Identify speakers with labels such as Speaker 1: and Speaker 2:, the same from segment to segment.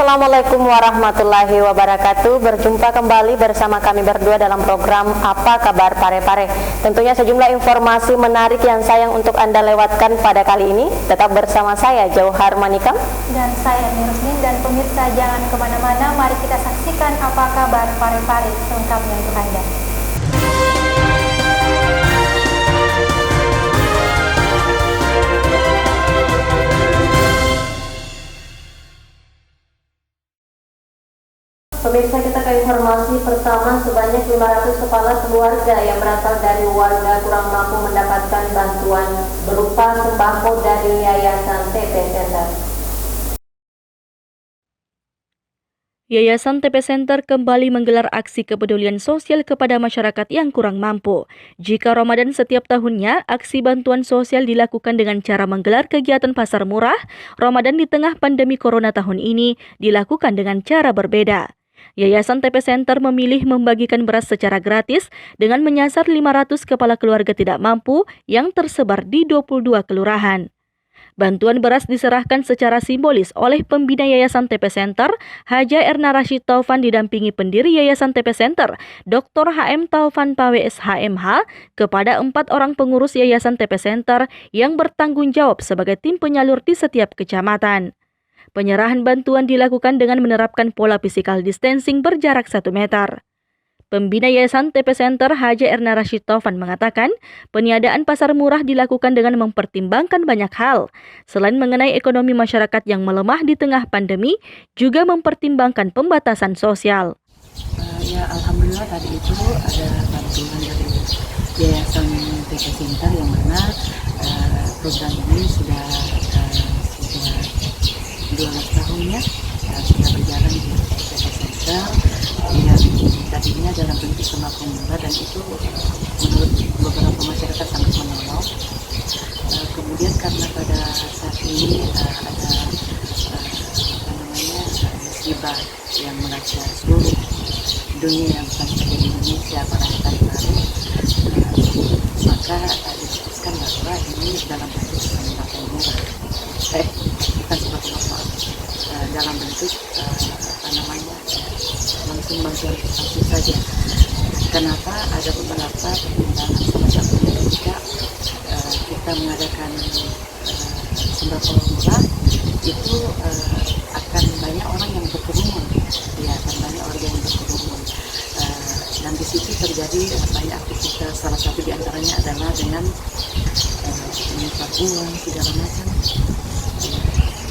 Speaker 1: Assalamualaikum warahmatullahi wabarakatuh. Berjumpa kembali bersama kami berdua dalam program Apa Kabar Pare-Pare. Tentunya sejumlah informasi menarik yang sayang untuk Anda lewatkan pada kali ini. Tetap bersama saya Jauhar Manikam
Speaker 2: dan saya Mirusmin. Dan pemirsa jangan kemana-mana, mari kita saksikan Apa Kabar Pare-Pare selengkapnya untuk Anda.
Speaker 1: Pemirsa, kita ke informasi pertama. Sebanyak 500 kepala keluarga yang berasal dari warga kurang mampu mendapatkan bantuan berupa sembako dari Yayasan TP Center.
Speaker 3: Yayasan TP Center kembali menggelar aksi kepedulian sosial kepada masyarakat yang kurang mampu. Jika Ramadan setiap tahunnya, aksi bantuan sosial dilakukan dengan cara menggelar kegiatan pasar murah, Ramadan di tengah pandemi Corona tahun ini dilakukan dengan cara berbeda. Yayasan TP Center memilih membagikan beras secara gratis dengan menyasar 500 kepala keluarga tidak mampu yang tersebar di 22 kelurahan. Bantuan beras diserahkan secara simbolis oleh pembina Yayasan TP Center, Haja Erna Rashid Taufan didampingi pendiri Yayasan TP Center, Dr. HM Taufan PWS HMH, kepada 4 orang pengurus Yayasan TP Center yang bertanggung jawab sebagai tim penyalur di setiap kecamatan. Penyerahan bantuan dilakukan dengan menerapkan pola physical distancing berjarak 1 meter. Pembina Yayasan TP Center Haja Erna Rashid Taufan mengatakan, peniadaan pasar murah dilakukan dengan mempertimbangkan banyak hal. Selain mengenai ekonomi masyarakat yang melemah di tengah pandemi, juga mempertimbangkan pembatasan sosial.
Speaker 4: Alhamdulillah tadi itu ada bantuan dari Yayasan TP Center yang mana program ini sudah 12 tahunnya sudah berjalan di TP Center yang tadinya dalam bentuk sembako murah, dan itu menurut beberapa masyarakat sangat menolong. Kemudian karena pada saat ini ada musibah yang melanda seluruh dunia, bukan saja di Indonesia, pada tahun lalu, maka diputuskan bahwa ini dalam bentuk sembako murah, bukan sembako murah, dalam bentuk langsung bantuan substansi saja. Kenapa? Ada beberapa pertimbangan, salah satunya ketika kita mengadakan sembako murah itu akan banyak orang yang berkerumun, dan di situ terjadi banyak aktivitas. Salah satu diantaranya adalah dengan menukar uang segala macam.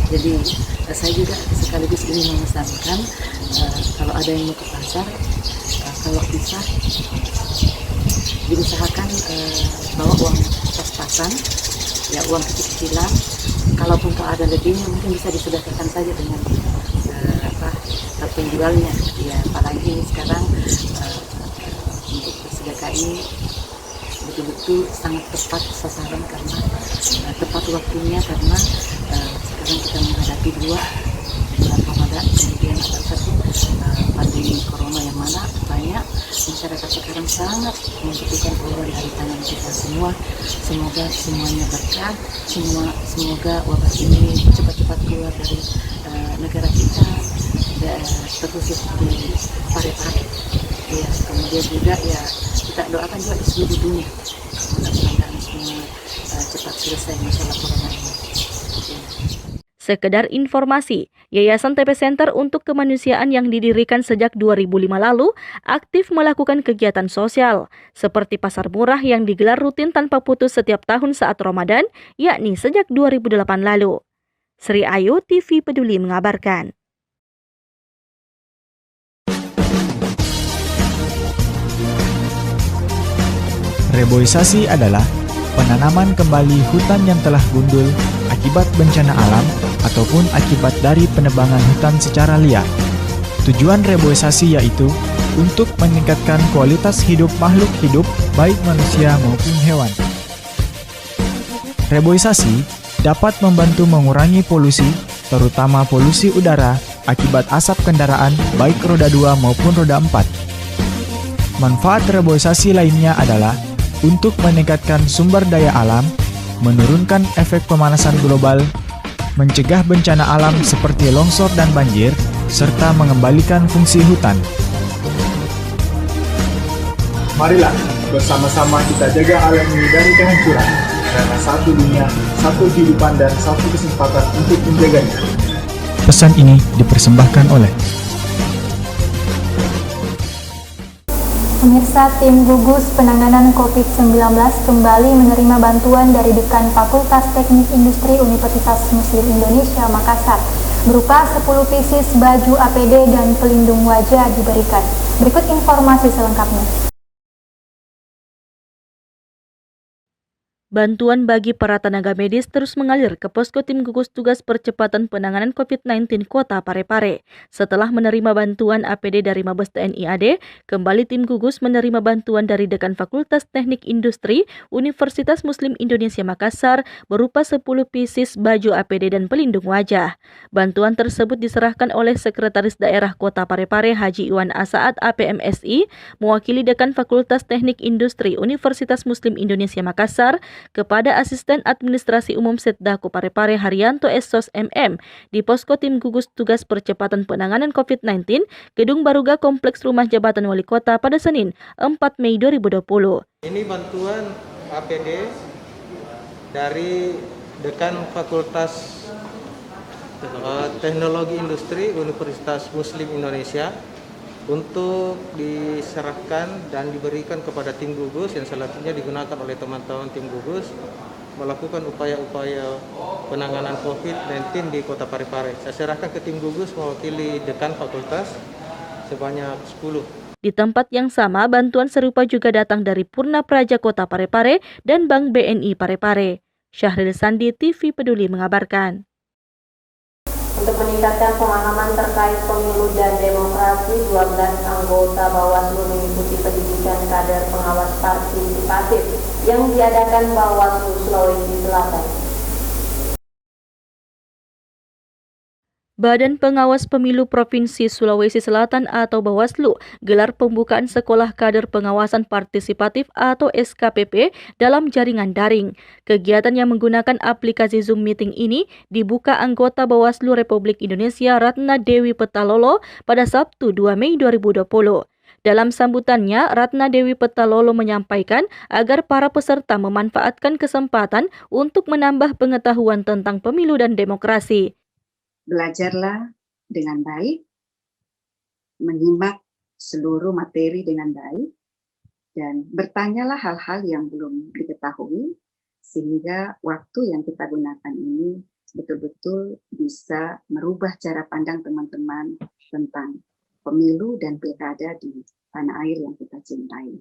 Speaker 4: Jadi saya juga sekaligus ingin memesankan kalau ada yang mau ke pasar, kalau bisa diusahakan bawa uang pas-pasan, ya uang kecil-kecilan. Kalaupun kalau ada lebihnya mungkin bisa disedekahkan saja dengan penjualnya. Ya, apalagi ini sekarang untuk bersedekah ini betul-betul sangat tepat sasaran, karena tepat waktunya, karena sekarang kita menghadapi 2 bulan Ramadan, kemudian ada satu pandemi Corona yang mana banyak masyarakat sekarang sangat membutuhkan uang dari tangan kita semua. Semoga semuanya berkah, semoga wabah ini cepat-cepat keluar dari negara kita, dan terkhusus di Pare-Pare. Ya, kemudian juga ya kita doakan juga di seluruh dunia, mudah-mudahan semua cepat selesai masalah Corona ini.
Speaker 3: Sekedar informasi, Yayasan TP Center untuk Kemanusiaan yang didirikan sejak 2005 lalu aktif melakukan kegiatan sosial, seperti pasar murah yang digelar rutin tanpa putus setiap tahun saat Ramadan, yakni sejak 2008 lalu. Sri Ayu, TV Peduli mengabarkan.
Speaker 5: Reboisasi adalah penanaman kembali hutan yang telah gundul akibat bencana alam ataupun akibat dari penebangan hutan secara liar. Tujuan reboisasi yaitu untuk meningkatkan kualitas hidup makhluk hidup, baik manusia maupun hewan. Reboisasi dapat membantu mengurangi polusi, terutama polusi udara akibat asap kendaraan baik roda 2 maupun roda 4. Manfaat reboisasi lainnya adalah untuk meningkatkan sumber daya alam, menurunkan efek pemanasan global, mencegah bencana alam seperti longsor dan banjir, serta mengembalikan fungsi hutan.
Speaker 6: Marilah bersama-sama kita jaga alam ini dari kehancuran, karena satu dunia, satu kehidupan, dan satu kesempatan untuk menjaganya.
Speaker 5: Pesan ini dipersembahkan oleh
Speaker 2: Pemirsa, tim gugus penanganan COVID-19 kembali menerima bantuan dari Dekan Fakultas Teknik Industri Universitas Muslim Indonesia Makassar berupa 10 pieces baju APD dan pelindung wajah diberikan. Berikut informasi selengkapnya.
Speaker 3: Bantuan bagi para tenaga medis terus mengalir ke posko tim gugus tugas percepatan penanganan COVID-19 Kota Parepare. Setelah menerima bantuan APD dari Mabes TNI AD, kembali tim gugus menerima bantuan dari Dekan Fakultas Teknik Industri Universitas Muslim Indonesia Makassar berupa 10 pieces baju APD dan pelindung wajah. Bantuan tersebut diserahkan oleh Sekretaris Daerah Kota Parepare Haji Iwan Asaat APMSI, mewakili Dekan Fakultas Teknik Industri Universitas Muslim Indonesia Makassar, kepada Asisten Administrasi Umum Setdako Parepare Haryanto Essos MM di posko tim gugus tugas percepatan penanganan COVID-19 Gedung Baruga Kompleks Rumah Jabatan Wali Kota pada Senin 4 Mei 2020.
Speaker 7: Ini bantuan APD dari Dekan Fakultas Teknologi Industri Universitas Muslim Indonesia untuk diserahkan dan diberikan kepada tim gugus yang selanjutnya digunakan oleh teman-teman tim gugus melakukan upaya-upaya penanganan COVID-19 di Kota Parepare. Saya serahkan ke tim gugus mewakili Dekan Fakultas sebanyak 10.
Speaker 3: Di tempat yang sama, bantuan serupa juga datang dari Purna Praja Kota Parepare dan Bank BNI Parepare. Syahril Sandi, TV Peduli mengabarkan.
Speaker 1: Untuk meningkatkan pemahaman terkait pemilu dan demokrasi, 12 anggota Bawaslu mengikuti pendidikan kader pengawas partisipatif yang diadakan Bawaslu Sulawesi Selatan.
Speaker 3: Badan Pengawas Pemilu Provinsi Sulawesi Selatan atau Bawaslu gelar pembukaan Sekolah Kader Pengawasan Partisipatif atau SKPP dalam jaringan daring. Kegiatan yang menggunakan aplikasi Zoom Meeting ini dibuka anggota Bawaslu Republik Indonesia Ratna Dewi Petalolo pada Sabtu 2 Mei 2020. Dalam sambutannya, Ratna Dewi Petalolo menyampaikan agar para peserta memanfaatkan kesempatan untuk menambah pengetahuan tentang pemilu dan demokrasi.
Speaker 8: Belajarlah dengan baik, menyimak seluruh materi dengan baik, dan bertanyalah hal-hal yang belum diketahui, sehingga waktu yang kita gunakan ini betul-betul bisa merubah cara pandang teman-teman tentang pemilu dan pilkada di tanah air yang kita cintai.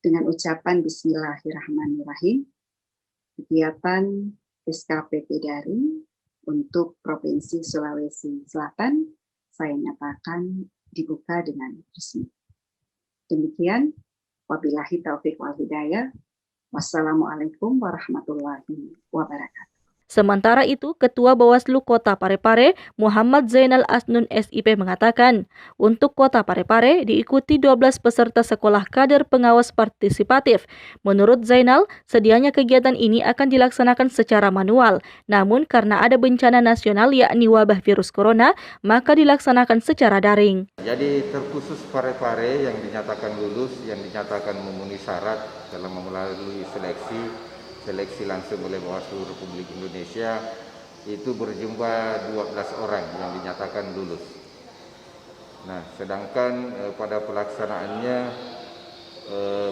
Speaker 8: Dengan ucapan Bismillahirrahmanirrahim, kegiatan SKPP daring untuk Provinsi Sulawesi Selatan, saya nyatakan dibuka dengan resmi. Demikian, wabillahi taufiq wal hidayah. Wassalamualaikum warahmatullahi wabarakatuh.
Speaker 3: Sementara itu, Ketua Bawaslu Kota Parepare, Muhammad Zainal Asnun SIP mengatakan, untuk Kota Parepare diikuti 12 peserta sekolah kader pengawas partisipatif. Menurut Zainal, sedianya kegiatan ini akan dilaksanakan secara manual, namun karena ada bencana nasional yakni wabah virus corona, maka dilaksanakan secara daring.
Speaker 9: Jadi terkhusus Parepare yang dinyatakan lulus, yang dinyatakan memenuhi syarat dalam melalui seleksi langsung oleh Bawaslu Republik Indonesia itu berjumlah 12 orang yang dinyatakan lulus. Nah, sedangkan pada pelaksanaannya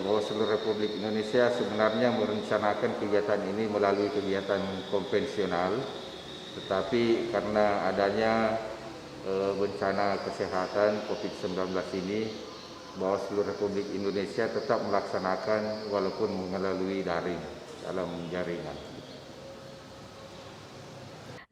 Speaker 9: Bawaslu Republik Indonesia sebenarnya merencanakan kegiatan ini melalui kegiatan konvensional, tetapi karena adanya bencana kesehatan COVID-19 ini, Bawaslu Republik Indonesia tetap melaksanakan walaupun melalui daring dalam jaringan.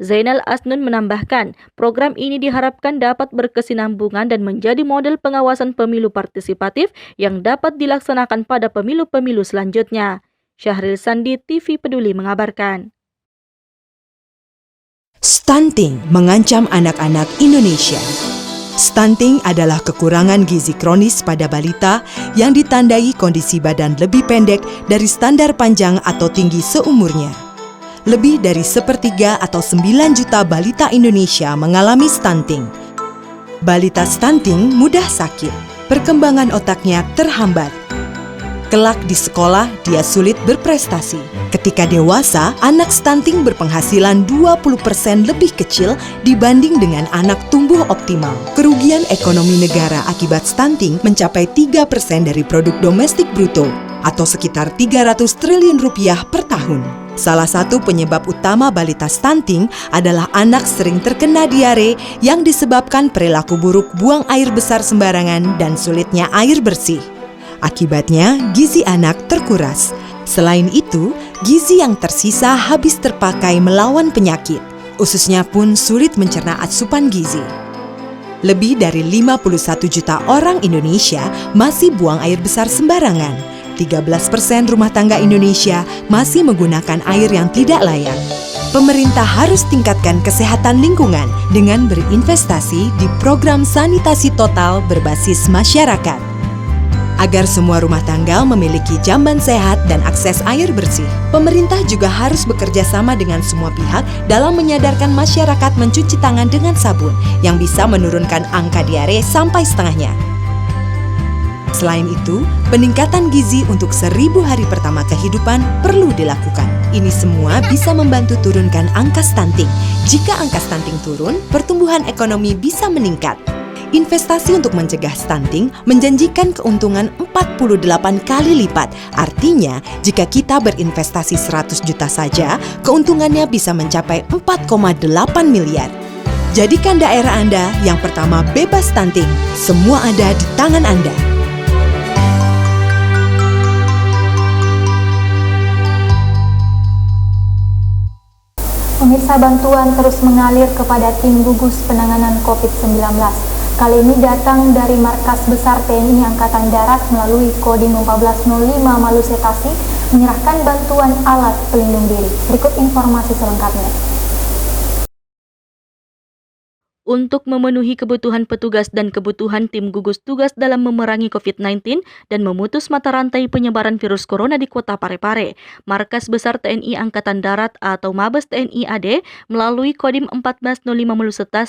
Speaker 3: Zainal Asnun menambahkan, program ini diharapkan dapat berkesinambungan dan menjadi model pengawasan pemilu partisipatif yang dapat dilaksanakan pada pemilu-pemilu selanjutnya. Syahril Sandi, TV Peduli mengabarkan.
Speaker 10: Stunting mengancam anak-anak Indonesia. Stunting adalah kekurangan gizi kronis pada balita yang ditandai kondisi badan lebih pendek dari standar panjang atau tinggi seumurnya. Lebih dari 1/3 atau 9 juta balita Indonesia mengalami stunting, Balita stunting mudah sakit, perkembangan otaknya terhambat. Kelak di sekolah, dia sulit berprestasi. Ketika dewasa, anak stunting berpenghasilan 20% lebih kecil dibanding dengan anak tumbuh optimal. Kerugian ekonomi negara akibat stunting mencapai 3% dari produk domestik bruto, atau sekitar 300 triliun rupiah per tahun. Salah satu penyebab utama balita stunting adalah anak sering terkena diare yang disebabkan perilaku buruk buang air besar sembarangan dan sulitnya air bersih. Akibatnya, gizi anak terkuras. Selain itu, gizi yang tersisa habis terpakai melawan penyakit. Ususnya pun sulit mencerna asupan gizi. Lebih dari 51 juta orang Indonesia masih buang air besar sembarangan. 13% rumah tangga Indonesia masih menggunakan air yang tidak layak. Pemerintah harus tingkatkan kesehatan lingkungan dengan berinvestasi di program sanitasi total berbasis masyarakat. Agar semua rumah tangga memiliki jamban sehat dan akses air bersih, pemerintah juga harus bekerja sama dengan semua pihak dalam menyadarkan masyarakat mencuci tangan dengan sabun yang bisa menurunkan angka diare sampai setengahnya. Selain itu, peningkatan gizi untuk 1000 hari pertama kehidupan perlu dilakukan. Ini semua bisa membantu turunkan angka stunting. Jika angka stunting turun, pertumbuhan ekonomi bisa meningkat. Investasi untuk mencegah stunting menjanjikan keuntungan 48 kali lipat. Artinya, jika kita berinvestasi 100 juta saja, keuntungannya bisa mencapai 4,8 miliar. Jadikan daerah Anda yang pertama bebas stunting. Semua ada di tangan Anda.
Speaker 2: Pemirsa, bantuan terus mengalir kepada tim gugus penanganan COVID-19. Kali ini datang dari Markas Besar TNI Angkatan Darat melalui Kodim 1405 Maluku Utara menyerahkan bantuan alat pelindung diri. Berikut informasi selengkapnya.
Speaker 3: Untuk memenuhi kebutuhan petugas dan kebutuhan tim gugus tugas dalam memerangi COVID-19 dan memutus mata rantai penyebaran virus corona di Kota Parepare, Markas Besar TNI Angkatan Darat atau Mabes TNI AD melalui Kodim 1405 Maluku Utara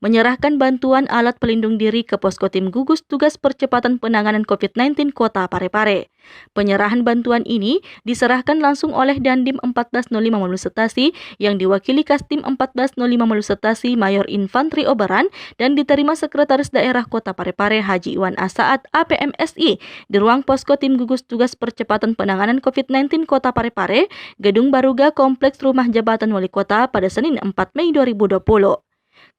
Speaker 3: menyerahkan bantuan alat pelindung diri ke posko tim gugus tugas percepatan penanganan COVID-19 Kota Parepare. Penyerahan bantuan ini diserahkan langsung oleh Dandim 1405 Maluku Utara yang diwakili Kastim 1405 Maluku Utara Mayor Infantri Obaran dan diterima Sekretaris Daerah Kota Parepare Haji Iwan Asaat APMSI di ruang posko tim gugus tugas percepatan penanganan COVID-19 Kota Parepare, Gedung Baruga Kompleks Rumah Jabatan Wali Kota pada Senin 4 Mei 2020.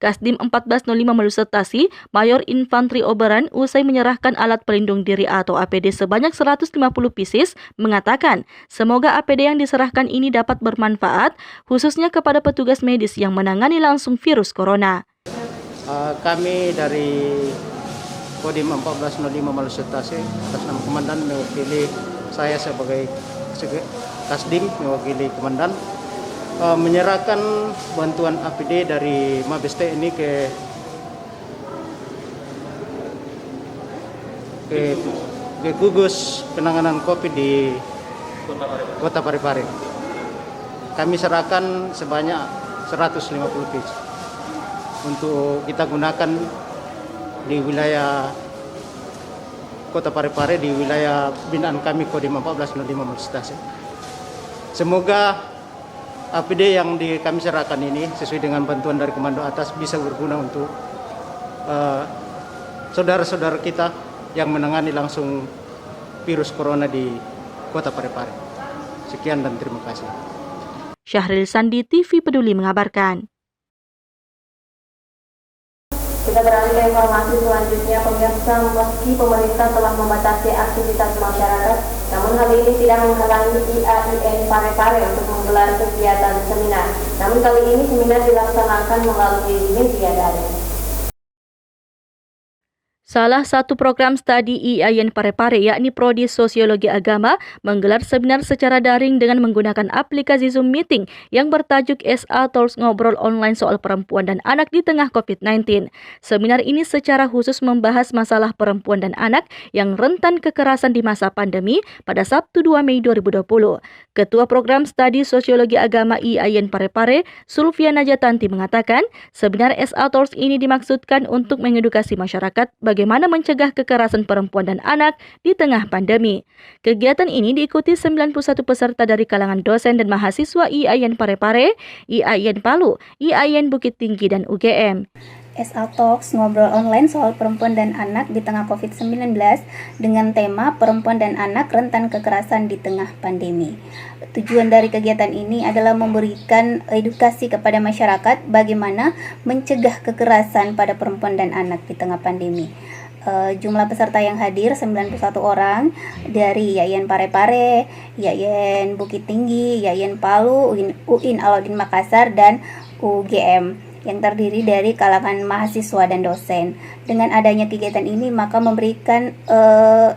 Speaker 3: Kasdim 1405 Maluku Utara, Mayor Infantri Obaran usai menyerahkan alat pelindung diri atau APD sebanyak 150 pieces, mengatakan semoga APD yang diserahkan ini dapat bermanfaat khususnya kepada petugas medis yang menangani langsung virus corona.
Speaker 11: Kami dari Kodim 1405 Maluku Utara atas nama Komandan mewakili saya sebagai Kasdim mewakili Komandan menyerahkan bantuan APD dari Mabes TNI ke gugus penanganan COVID di Kota Parepare. Kami serahkan sebanyak 150 piece untuk kita gunakan di wilayah Kota Parepare, di wilayah binaan kami Kodim 1405 Maluku Utara. Semoga APD yang kami serahkan ini sesuai dengan bantuan dari komando atas bisa berguna untuk saudara-saudara kita yang menangani langsung virus corona di Kota Parepare. Sekian dan terima kasih.
Speaker 3: Syahril Sandi, TV Peduli mengabarkan.
Speaker 1: Kita beralih ke informasi selanjutnya, pemirsa. Meski pemerintah telah membatasi aktivitas masyarakat, namun hal ini tidak menghalangi IAIN Parepare untuk menggelar kegiatan seminar. Namun kali ini seminar dilaksanakan melalui media daring.
Speaker 3: Salah satu program studi IAIN Parepare yakni Prodi Sosiologi Agama menggelar seminar secara daring dengan menggunakan aplikasi Zoom Meeting yang bertajuk SA Talks Ngobrol Online Soal Perempuan dan Anak di Tengah COVID-19. Seminar ini secara khusus membahas masalah perempuan dan anak yang rentan kekerasan di masa pandemi pada Sabtu 2 Mei 2020. Ketua Program Studi Sosiologi Agama IAIN Parepare, Sulfiana Jatanti mengatakan, seminar SA Talks ini dimaksudkan untuk mengedukasi masyarakat bagaimana mencegah kekerasan perempuan dan anak di tengah pandemi. Kegiatan ini diikuti 91 peserta dari kalangan dosen dan mahasiswa IAIN Parepare, IAIN Palu, IAIN Bukit Tinggi, dan UGM.
Speaker 12: SA Talks ngobrol online soal perempuan dan anak di tengah COVID-19 dengan tema perempuan dan anak rentan kekerasan di tengah pandemi. Tujuan dari kegiatan ini adalah memberikan edukasi kepada masyarakat bagaimana mencegah kekerasan pada perempuan dan anak di tengah pandemi. Jumlah peserta yang hadir 91 orang dari IAIN Parepare, IAIN Bukit Tinggi, IAIN Palu, UIN Alauddin Makassar, dan UGM yang terdiri dari kalangan mahasiswa dan dosen. Dengan adanya kegiatan ini maka memberikan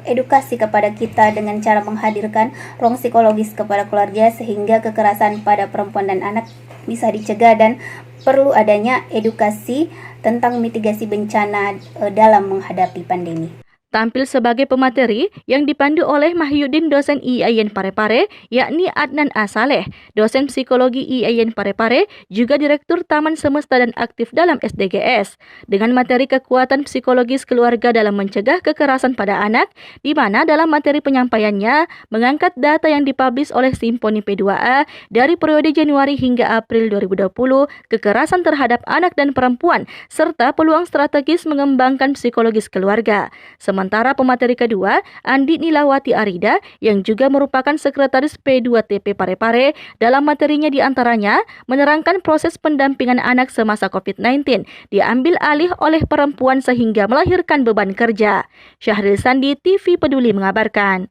Speaker 12: edukasi kepada kita dengan cara menghadirkan ruang psikologis kepada keluarga sehingga kekerasan pada perempuan dan anak bisa dicegah, dan perlu adanya edukasi tentang mitigasi bencana dalam menghadapi pandemi.
Speaker 3: Tampil sebagai pemateri yang dipandu oleh Mahyudin dosen IAIN Parepare, yakni Adnan Asaleh, dosen psikologi IAIN Parepare, juga Direktur Taman Semesta dan aktif dalam SDGs, dengan materi kekuatan psikologis keluarga dalam mencegah kekerasan pada anak, di mana dalam materi penyampaiannya mengangkat data yang dipublish oleh Simponi P2A dari periode Januari hingga April 2020, kekerasan terhadap anak dan perempuan, serta peluang strategis mengembangkan psikologis keluarga. Sementara pemateri kedua, Andi Nilawati Arida, yang juga merupakan sekretaris P2TP Parepare, dalam materinya diantaranya menerangkan proses pendampingan anak semasa COVID-19 diambil alih oleh perempuan sehingga melahirkan beban kerja. Syahril Sandi, TV Peduli mengabarkan.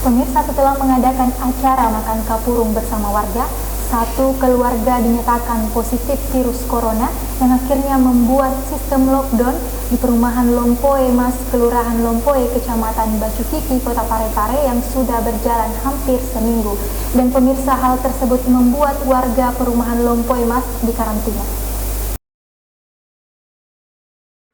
Speaker 2: Pemirsa, setelah mengadakan acara makan kapurung bersama warga, satu keluarga dinyatakan positif virus corona yang akhirnya membuat sistem lockdown di perumahan Lompoe Mas, Kelurahan Lompoe, Kecamatan Bacukiki, Kota Parepare yang sudah berjalan hampir seminggu. Dan pemirsa, hal tersebut membuat warga perumahan Lompoe Mas dikarantina.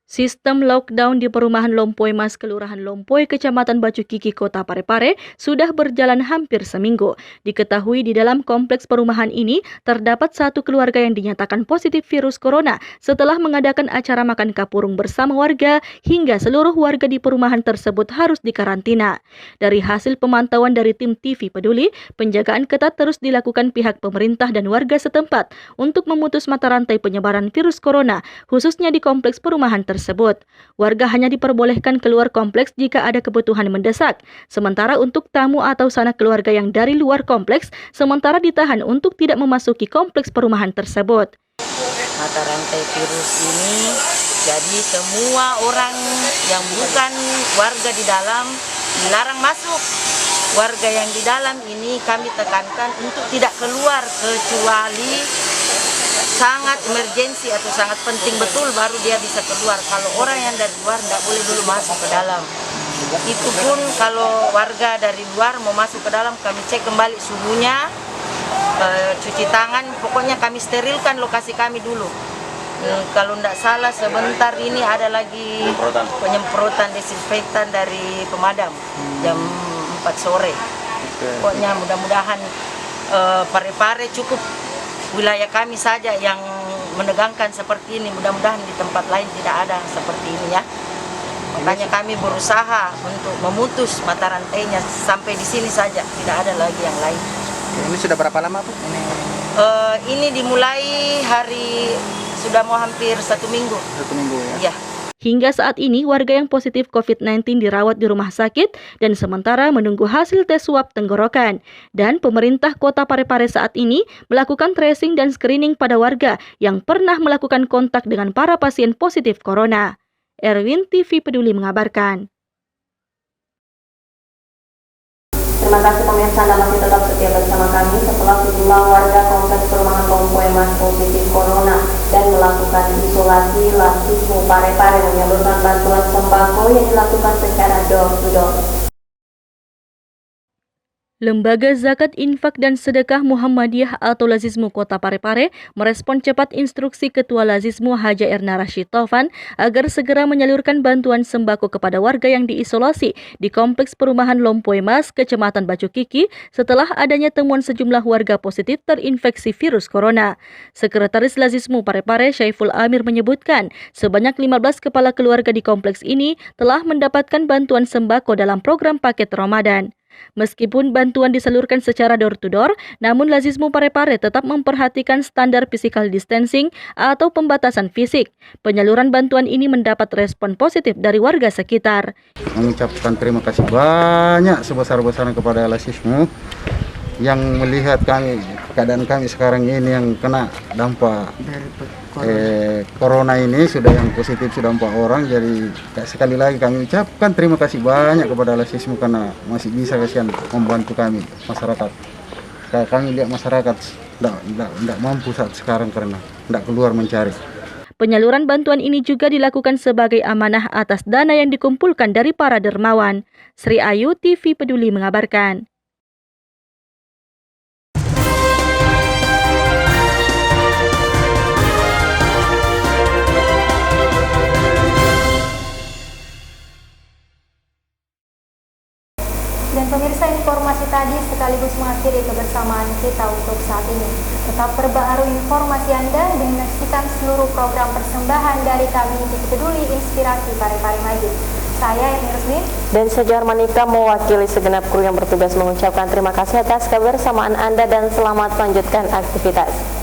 Speaker 3: Sistem lockdown di perumahan Lompoe Mas, Kelurahan Lompoe, Kecamatan Bacukiki, Kota Parepare sudah berjalan hampir seminggu. Diketahui di dalam kompleks perumahan ini terdapat satu keluarga yang dinyatakan positif virus corona setelah mengadakan acara makan kapurung bersama warga hingga seluruh warga di perumahan tersebut harus dikarantina. Dari hasil pemantauan dari tim TV Peduli, penjagaan ketat terus dilakukan pihak pemerintah dan warga setempat untuk memutus mata rantai penyebaran virus corona, khususnya di kompleks perumahan tersebut. Warga hanya diperbolehkan keluar kompleks jika ada kebutuhan mendesak. Sementara untuk tamu atau sanak keluarga yang dari luar kompleks, sementara ditahan untuk tidak memasuki kompleks perumahan tersebut.
Speaker 13: Mata rantai virus ini, jadi semua orang yang bukan warga di dalam dilarang masuk. Warga yang di dalam ini kami tekankan untuk tidak keluar kecuali sangat emergensi atau sangat penting betul baru dia bisa keluar. Kalau orang yang dari luar tidak boleh dulu masuk ke dalam. Itu pun kalau warga dari luar mau masuk ke dalam, kami cek kembali suhunya, cuci tangan, pokoknya kami sterilkan lokasi kami dulu. Kalau tidak salah sebentar ini ada lagi penyemprotan desinfektan dari pemadam jam 4 sore. Pokoknya mudah-mudahan Parepare cukup wilayah kami saja yang menegangkan seperti ini. Mudah-mudahan di tempat lain tidak ada seperti ini ya. Makanya kami berusaha untuk memutus mata rantainya sampai di sini saja, tidak ada lagi yang lain.
Speaker 11: Ini sudah berapa lama, Bu?
Speaker 13: Ini dimulai hari sudah mau hampir 1 minggu.
Speaker 11: 1 minggu ya?
Speaker 13: Iya.
Speaker 3: Hingga saat ini, warga yang positif COVID-19 dirawat di rumah sakit dan sementara menunggu hasil tes swab tenggorokan. Dan pemerintah Kota Parepare saat ini melakukan tracing dan screening pada warga yang pernah melakukan kontak dengan para pasien positif corona. Erwin TV Peduli mengabarkan.
Speaker 1: Terima kasih pemirsa, Anda masih tetap setia bersama kami setelah sejumlah warga kompleks perumahan Lompoe Mas positif corona dan melakukan isolasi. Lasismu Parepare menyalurkan bantuan sembako yang dilakukan secara door to door.
Speaker 3: Lembaga Zakat Infak dan Sedekah Muhammadiyah atau Lazismu Kota Parepare merespon cepat instruksi Ketua Lazismu Haja Erna Rashid Taufan agar segera menyalurkan bantuan sembako kepada warga yang diisolasi di Kompleks Perumahan Lompoe Mas, Kecamatan Bacukiki setelah adanya temuan sejumlah warga positif terinfeksi virus corona. Sekretaris Lazismu Parepare Syaiful Amir menyebutkan sebanyak 15 kepala keluarga di kompleks ini telah mendapatkan bantuan sembako dalam program paket Ramadan. Meskipun bantuan disalurkan secara door-to-door, namun Lazismu Parepare tetap memperhatikan standar physical distancing atau pembatasan fisik. Penyaluran bantuan ini mendapat respon positif dari warga sekitar.
Speaker 14: Mengucapkan terima kasih banyak sebesar-besarnya kepada Lazismu yang melihat kami, keadaan kami sekarang ini yang kena dampak corona ini, sudah yang positif sudah 4 orang. Jadi sekali lagi kami ucapkan terima kasih banyak kepada Lazismu karena masih bisa kasihan membantu kami masyarakat. Kami lihat masyarakat tidak mampu saat sekarang karena tidak keluar mencari.
Speaker 3: Penyaluran bantuan ini juga dilakukan sebagai amanah atas dana yang dikumpulkan dari para dermawan. Sri Ayu TV Peduli mengabarkan.
Speaker 2: Dan pemirsa, informasi tadi sekaligus mengakhiri kebersamaan kita untuk saat ini. Tetap perbaharui informasi Anda dan menyaksikan seluruh program persembahan dari kami TV Peduli Inspirasi Parepare Maju. Saya Erni Rusmin
Speaker 1: dan Sejar Manika mewakili segenap kru yang bertugas mengucapkan terima kasih atas kebersamaan Anda dan selamat melanjutkan aktivitas.